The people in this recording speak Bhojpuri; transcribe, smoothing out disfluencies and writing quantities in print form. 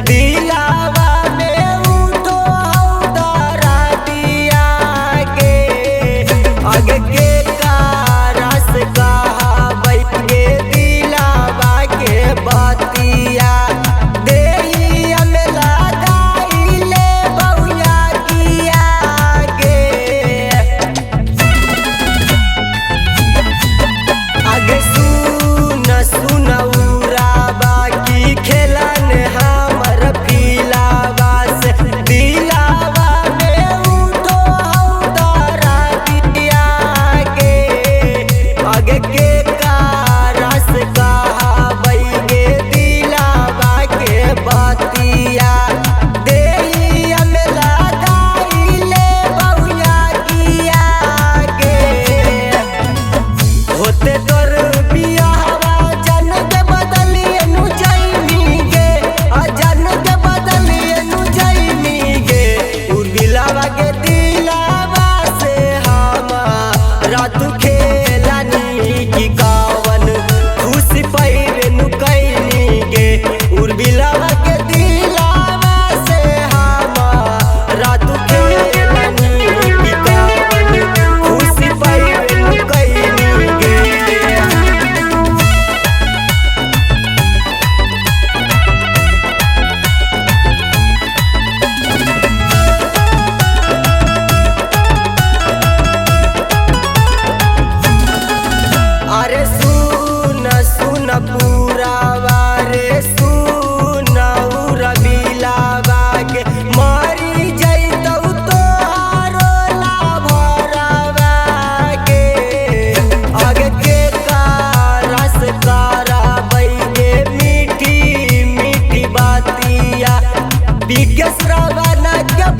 दिलावा में उठो दरा दिया गे आगे के कारस कहा बैठे दिलावा के बतिया देहिया में लगाइले बउया किया गे आगे सुन सुनौरा बाकी खेलन हमर फिलावा से दिलावा में उठो दरा दिया गे आगे के कारस कहा बैगे दिलावा के बतिया देहिया में लगाइले बउया किया गे होते तोर बियाहवा जन के बदलिए नु जाइमी गे जन के बदलिए नु जाइमी गे उर्मिलावा के दिलावा से हमारा तू खेलानी की कावन खुशी पैवे नु कैनी गे उर्मिलावा के दिलावा से हमारा तू खेलानी की कावन खुशी पैवे नु कैनी गे अरे सुन सुन पूरा वारे सुन रबिलावा के मरी जैतौ तोहारो लाभरवा गे आगे के कारस कराबै गे मीठी मीठी बातिया बिगस रवाना के